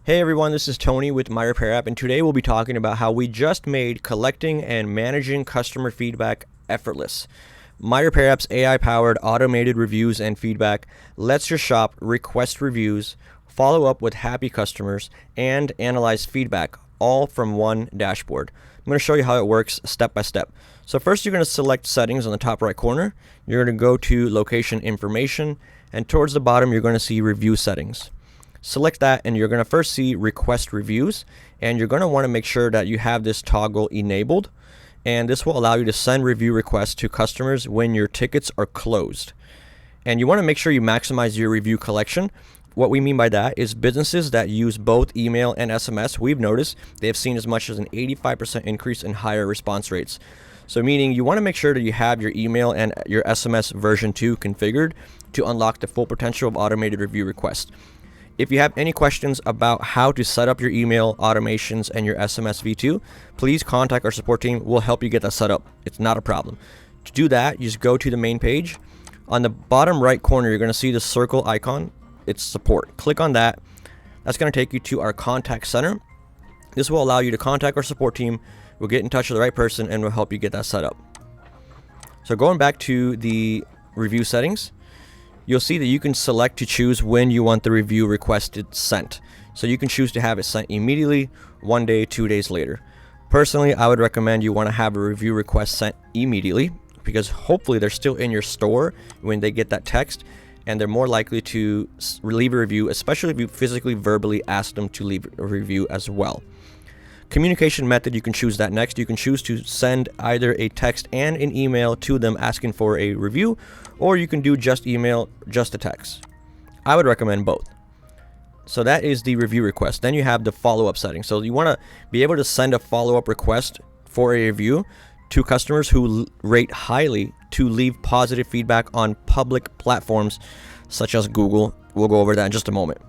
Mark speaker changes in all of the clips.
Speaker 1: Hey everyone, this is Tony with MyRepairApp, and today we'll be talking about how we just made collecting and managing customer feedback effortless. MyRepairApp's AI-powered automated reviews and feedback lets your shop request reviews, follow up with happy customers, and analyze feedback, all from one dashboard. I'm going to show you how it works step by step. So first, you're going to select settings on the top right corner. You're going to go to location information, and towards the bottom, you're going to see review settings. Select that, and you're going to first see request reviews, and you're going to want to make sure that you have this toggle enabled, and this will allow you to send review requests to customers when your tickets are closed. And you want to make sure you maximize your review collection. What we mean by that is businesses that use both email and SMS, we've noticed they have seen as much as an 85% increase in higher response rates. So meaning you want to make sure that you have your email and your SMS version 2 configured to unlock the full potential of automated review requests. If you have any questions about how to set up your email automations and your SMS V2, please contact our support team. We'll help you get that set up. It's not a problem. To do that, you just go to the main page. On the bottom right corner, you're going to see the circle icon. It's support. Click on that. That's going to take you to our contact center. This will allow you to contact our support team. We'll get in touch with the right person and we'll help you get that set up. So going back to the review settings, you'll see that you can select to choose when you want the review requested sent. So you can choose to have it sent immediately, 1 day, 2 days later. Personally, I would recommend you want to have a review request sent immediately, because hopefully they're still in your store when they get that text, and they're more likely to leave a review, especially if you physically verbally ask them to leave a review as well. Communication method, you can choose that next. You can choose to send either a text and an email to them asking for a review, or you can do just email, just a text. I would recommend both. So that is the review request. Then you have the follow-up setting. So you want to be able to send a follow-up request for a review to customers who rate highly to leave positive feedback on public platforms such as Google. We'll go over that in just a moment.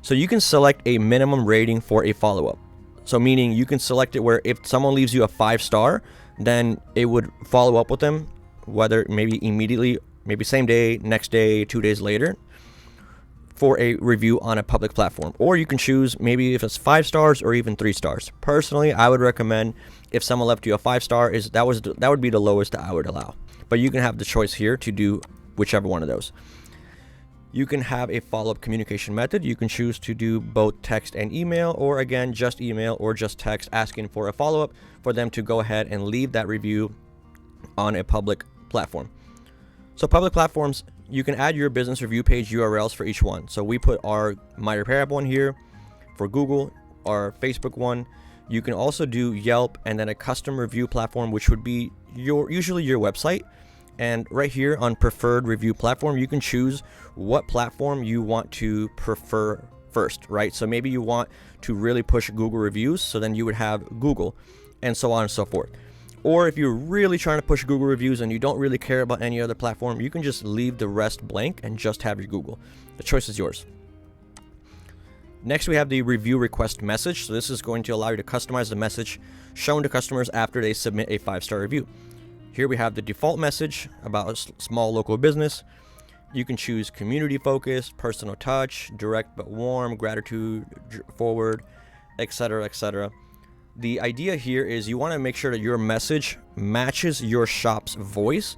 Speaker 1: So you can select a minimum rating for a follow-up. So meaning you can select it where if someone leaves you a 5-star, then it would follow up with them, whether maybe immediately, maybe same day, next day, 2 days later, for a review on a public platform. Or you can choose maybe if it's 5 stars or even 3 stars. Personally, I would recommend if someone left you a 5-star, that would be the lowest that I would allow. But you can have the choice here to do whichever one of those. You can have a follow-up communication method. You can choose to do both text and email, or again, just email or just text asking for a follow-up for them to go ahead and leave that review on a public platform. So public platforms, you can add your business review page URLs for each one. So we put our MyRepairApp one here for Google, our Facebook one. You can also do Yelp and then a custom review platform, which would be usually your website. And right here on preferred review platform, you can choose what platform you want to prefer first, right? So maybe you want to really push Google reviews, so then you would have Google, and so on and so forth. Or if you're really trying to push Google reviews and you don't really care about any other platform, you can just leave the rest blank and just have your Google. The choice is yours. Next, we have the review request message. So this is going to allow you to customize the message shown to customers after they submit a 5-star review. Here we have the default message about a small local business. You can choose community focused, personal touch, direct but warm, gratitude forward, etc., etc. The idea here is you want to make sure that your message matches your shop's voice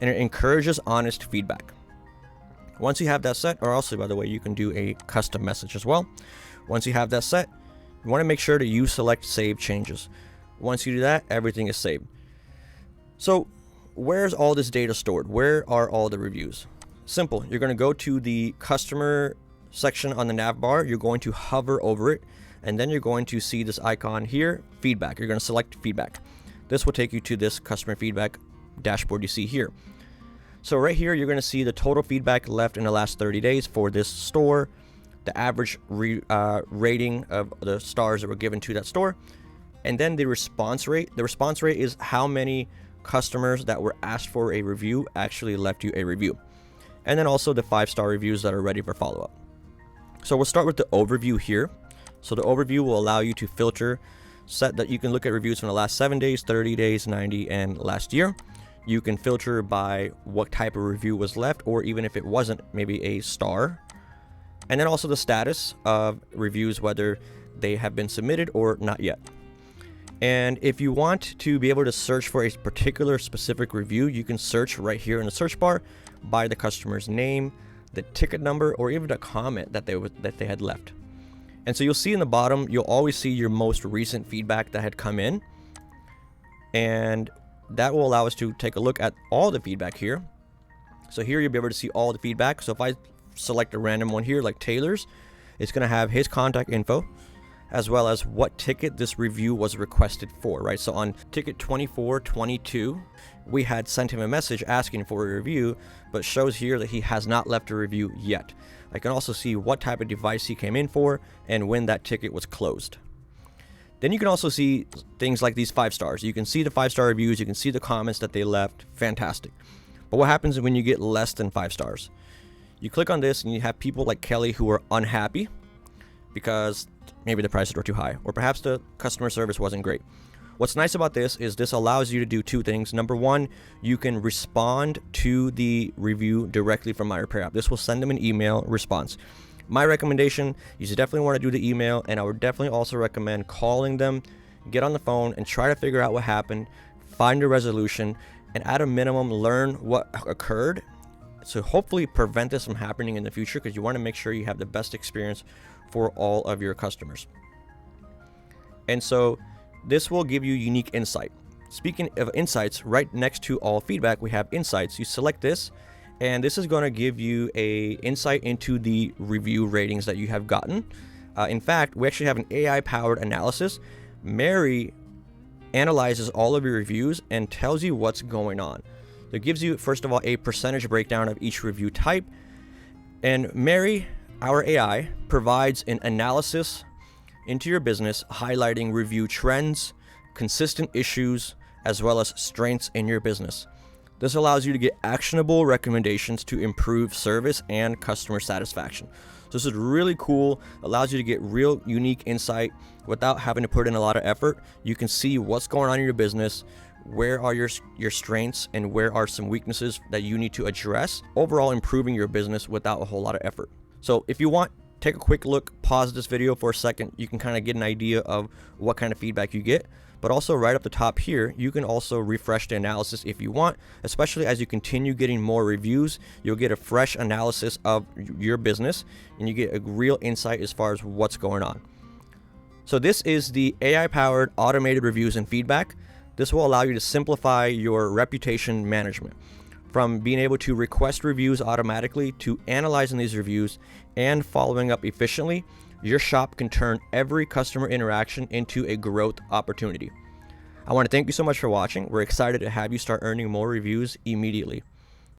Speaker 1: and it encourages honest feedback. Once you have that set, or also, by the way, you can do a custom message as well. Once you have that set, you want to make sure that you select save changes. Once you do that, everything is saved. So where's all this data stored? Where are all the reviews? Simple. You're going to go to the customer section on the nav bar. You're going to hover over it, and then you're going to see this icon here, feedback. You're going to select feedback. This will take you to this customer feedback dashboard you see here. So right here, you're going to see the total feedback left in the last 30 days for this store, the average rating of the stars that were given to that store, and then the response rate. The response rate is how many customers that were asked for a review actually left you a review, and then also the 5-star reviews that are ready for follow-up. So we'll start with the overview here. So the overview will allow you to filter, set that you can look at reviews from the last 7 days, 30 days, 90, and last year. You can filter by what type of review was left, or even if it wasn't, maybe a star. and then also the status of reviews, whether they have been submitted or not yet. And if you want to be able to search for a particular specific review, you can search right here in the search bar by the customer's name, the ticket number, or even the comment that they had left. And so you'll see in the bottom, you'll always see your most recent feedback that had come in, and that will allow us to take a look at all the feedback here. So here you'll be able to see all the feedback. So if I select a random one here like Taylor's, it's going to have his contact info as well as what ticket this review was requested for, right? So on ticket 2422, we had sent him a message asking for a review, but shows here that he has not left a review yet. I can also see what type of device he came in for and when that ticket was closed. Then you can also see things like these 5 stars. You can see the 5-star reviews, you can see the comments that they left. Fantastic. But what happens when you get less than 5 stars? You click on this and you have people like Kelly who are unhappy because maybe the prices were too high, or perhaps the customer service wasn't great. What's nice about this is this allows you to do 2 things. Number 1, you can respond to the review directly from MyRepairApp. This will send them an email response. My recommendation, you should definitely want to do the email, and I would definitely also recommend calling them, get on the phone and try to figure out what happened, find a resolution, and at a minimum learn what occurred, so hopefully prevent this from happening in the future, because you want to make sure you have the best experience for all of your customers. And so this will give you unique insight. Speaking of insights, right next to all feedback we have insights. You select this, and this is going to give you a insight into the review ratings that you have gotten. In fact, we actually have an AI powered analysis. Mary analyzes all of your reviews and tells you what's going on. So it gives you, first of all, a percentage breakdown of each review type. And Mary, our AI, provides an analysis into your business, highlighting review trends, consistent issues, as well as strengths in your business. This allows you to get actionable recommendations to improve service and customer satisfaction. So this is really cool, allows you to get real unique insight without having to put in a lot of effort. You can see what's going on in your business, where are your strengths, and where are some weaknesses that you need to address, overall improving your business without a whole lot of effort. So if you want, take a quick look, pause this video for a second. You can kind of get an idea of what kind of feedback you get. But also right up the top here, you can also refresh the analysis if you want, especially as you continue getting more reviews. You'll get a fresh analysis of your business and you get a real insight as far as what's going on. So this is the AI-powered automated reviews and feedback. This will allow you to simplify your reputation management. From being able to request reviews automatically to analyzing these reviews and following up efficiently, your shop can turn every customer interaction into a growth opportunity. I want to thank you so much for watching. We're excited to have you start earning more reviews immediately.